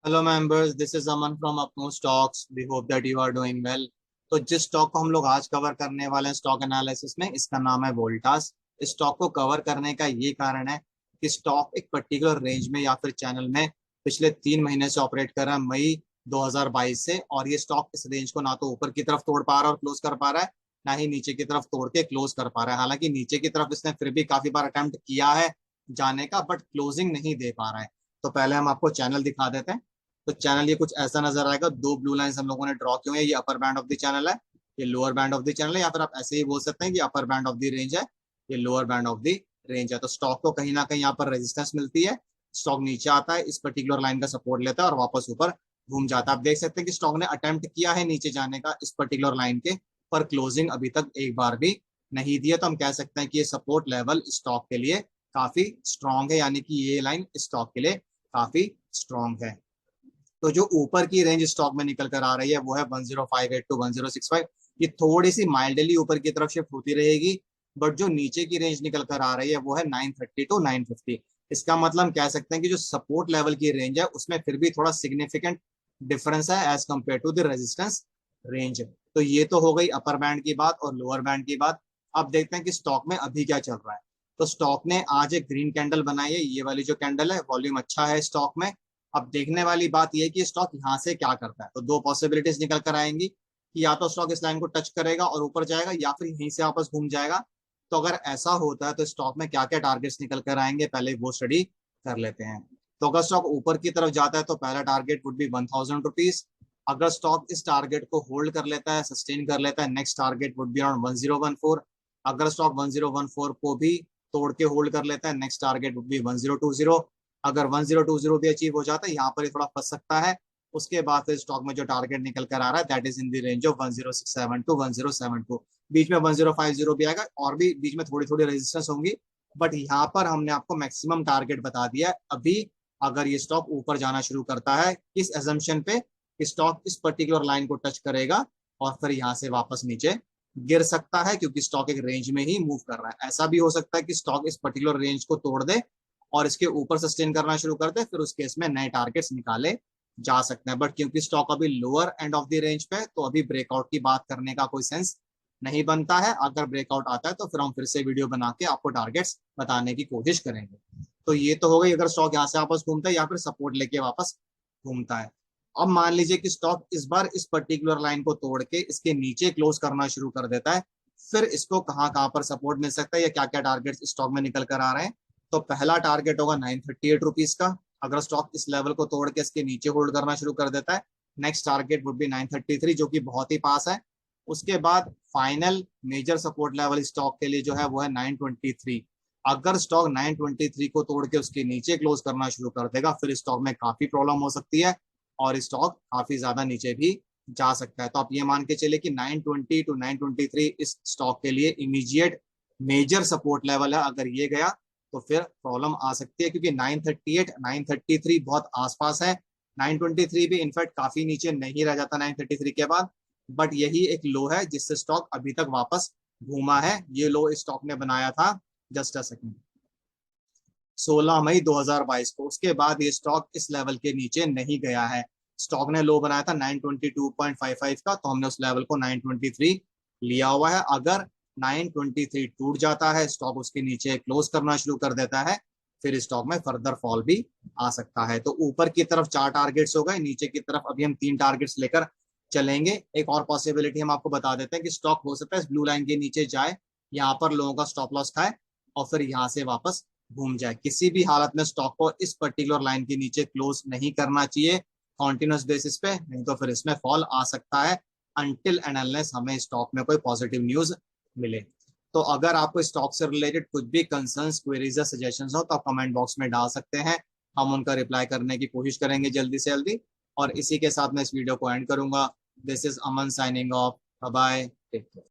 Hello members, this is Aman from अपनो stocks. We hope that you are doing well. तो जिस stock को हम लोग आज कवर करने वाले हैं स्टॉक एनालिसिस में, इसका नाम है वोल्टास। इस स्टॉक को कवर करने का ये कारण है कि स्टॉक एक पर्टिकुलर रेंज में या फिर चैनल में पिछले 3 महीने से ऑपरेट कर रहा है, मई 2022 से। और ये स्टॉक इस रेंज को ना तो ऊपर की तरफ तोड़ पा रहा है और क्लोज कर पा रहा है, ना ही नीचे की तरफ तोड़ के क्लोज कर पा रहा है। हालांकि नीचे की तरफ इसने फिर भी काफी बार अटेम्प्ट किया है जाने का, बट क्लोजिंग नहीं दे पा रहा है। तो पहले हम आपको चैनल दिखा देते हैं। तो चैनल ये कुछ ऐसा नजर आएगा। दो ब्लू लाइंस हम लोगों ने ड्रॉ किए हैं। ये upper band of the channel है, ये lower band of the channel है, या फिर आप ऐसे ही बोल सकते हैं कि upper band of the range है, ये lower band of the range है। तो स्टॉक को कहीं ना कहीं यहाँ पर रेजिस्टेंस मिलती है। स्टॉक नीचे आता है, इस पर्टिकुलर लाइन का सपोर्ट लेता है और वापस ऊपर घूम जाता है। आप देख सकते हैं कि स्टॉक ने अटेम्प्ट किया है नीचे जाने का इस पर्टिकुलर लाइन के, पर क्लोजिंग अभी तक एक बार भी नहीं दिया। तो हम कह सकते हैं कि ये सपोर्ट लेवल स्टॉक के लिए काफी स्ट्रांग है, यानी कि ये लाइन स्टॉक के लिए काफी स्ट्रांग है। तो जो ऊपर की रेंज स्टॉक में निकल कर आ रही है वो है 1058 टू 1065। ये थोड़ी सी माइल्डली ऊपर की तरफ शिफ्ट होती रहेगी, बट जो नीचे की रेंज निकल कर आ रही है वो है 930 टू 950। इसका मतलब हम कह सकते हैं कि जो सपोर्ट लेवल की रेंज है उसमें फिर भी थोड़ा सिग्निफिकेंट डिफरेंस है as compared to the resistance range. तो ये तो हो गई अपर बैंड की बात और लोअर बैंड की बात। अब देखते हैं कि स्टॉक में अभी क्या चल रहा है। तो स्टॉक ने आज एक ग्रीन कैंडल बनाई है, ये वाली जो कैंडल है, वॉल्यूम अच्छा है स्टॉक में। अब देखने वाली बात यह है कि स्टॉक यहाँ से क्या करता है। तो दो पॉसिबिलिटीज निकल कर आएंगी कि या तो स्टॉक इस लाइन को टच करेगा और ऊपर जाएगा, या फिर यहीं से वापस घूम जाएगा। तो अगर ऐसा होता है तो स्टॉक में क्या क्या टारगेट्स निकल कर आएंगे, पहले वो स्टडी कर लेते हैं। तो अगर स्टॉक ऊपर की तरफ जाता है तो पहला टारगेट वुड बी 1000 रुपीज। अगर स्टॉक इस टारगेट को होल्ड कर लेता है, सस्टेन कर लेता है, next target would be around 1014। अगर स्टॉक 1014 को भी तोड़ के होल्ड कर लेता है, नेक्स्ट टारगेट वुड बी 1020। अगर 1020 भी अचीव हो जाता है, यहाँ पर ही थोड़ा फंस सकता है। उसके बाद फिर स्टॉक में जो टारगेट निकल कर आ रहा है that is in the range of 1067 to 1072। बीच में 1050 भी आएगा और भी बीच में थोड़ी थोड़ी रेजिस्टेंस होंगी, बट यहाँ पर हमने आपको मैक्सिमम टारगेट बता दिया है अभी। अगर ये स्टॉक ऊपर जाना शुरू करता है, इस एजम्पशन पे स्टॉक इस पर्टिकुलर लाइन को टच करेगा और फिर यहाँ से वापस नीचे गिर सकता है, क्योंकि स्टॉक एक रेंज में ही मूव कर रहा है। ऐसा भी हो सकता है कि स्टॉक इस पर्टिकुलर रेंज को तोड़ दे और इसके ऊपर सस्टेन करना शुरू कर दे, फिर उस केस में नए टारगेट्स निकाले जा सकते हैं। बट क्योंकि स्टॉक अभी lower end of the range पे, तो अभी ब्रेकआउट की बात करने का कोई सेंस नहीं बनता है। अगर ब्रेकआउट आता है तो फिर हम फिर से वीडियो बना के आपको टारगेट्स बताने की कोशिश करेंगे। तो ये तो हो गई अगर स्टॉक यहाँ से वापस घूमता है या फिर सपोर्ट लेके वापस घूमता है। अब मान लीजिए कि स्टॉक इस बार इस पर्टिकुलर लाइन को तोड़ के इसके नीचे क्लोज करना शुरू कर देता है, फिर इसको कहाँ कहाँ पर सपोर्ट मिल सकता है या क्या क्या टारगेट स्टॉक में निकल कर आ रहे हैं। तो पहला टारगेट होगा 938 रुपीज का, अगर स्टॉक इस लेवल को तोड़ के इसके नीचे होल्ड करना शुरू कर देता है। नेक्स्ट टारगेट वुड बी 933, जो कि बहुत ही पास है। उसके बाद final major support level stock के लिए जो है वो है 923। अगर स्टॉक 923 को तोड़ के उसके नीचे क्लोज करना शुरू कर देगा, फिर स्टॉक में काफी प्रॉब्लम हो सकती है और स्टॉक काफी ज्यादा नीचे भी जा सकता है। तो आप ये मान के चले कि 920 टू 923 इस स्टॉक के लिए इमीडिएट मेजर सपोर्ट लेवल है। अगर ये गया तो फिर प्रॉब्लम आ सकती है, क्योंकि 938 933 बहुत आसपास है। 923 भी इनफैक्ट काफी नीचे नहीं रह जाता 933 के बाद, बट यही एक लो है जिससे स्टॉक अभी तक वापस घूमा है। ये लो स्टॉक ने बनाया था जस्ट अ सेकंड 16 मई 2022 को। उसके बाद ये स्टॉक इस लेवल के नीचे नहीं गया है। स्टॉक ने लो बनाया था 922.55 का, तो हमने उस लेवल को 923 लिया हुआ है। अगर 923 टूट जाता है, स्टॉक उसके नीचे क्लोज करना शुरू कर देता है, फिर स्टॉक में फर्दर फॉल भी आ सकता है। तो ऊपर की तरफ 4 टारगेट्स हो गए, नीचे की तरफ अभी हम 3 टारगेट्स लेकर चलेंगे। एक और पॉसिबिलिटी हम आपको बता देते हैं कि स्टॉक हो सकता है इस ब्लू लाइन के नीचे जाए, यहाँ पर लोगों का स्टॉप लॉस खाए और फिर यहाँ से वापस घूम जाए। किसी भी हालत में स्टॉक को इस पर्टिकुलर लाइन के नीचे क्लोज नहीं करना चाहिए कॉन्टिन्यूस बेसिस पे, नहीं तो फिर इसमें फॉल आ सकता है अनटिल एंड अनलेस हमें स्टॉक में कोई पॉजिटिव न्यूज मिले। तो अगर आपको स्टॉक से रिलेटेड कुछ भी कंसर्न्स, क्वेरीज या सजेशंस हो तो आप कमेंट बॉक्स में डाल सकते हैं। हम उनका रिप्लाई करने की कोशिश करेंगे जल्दी से जल्दी। और इसी के साथ मैं इस वीडियो को एंड करूंगा। This is Aman signing off. Bye, take care.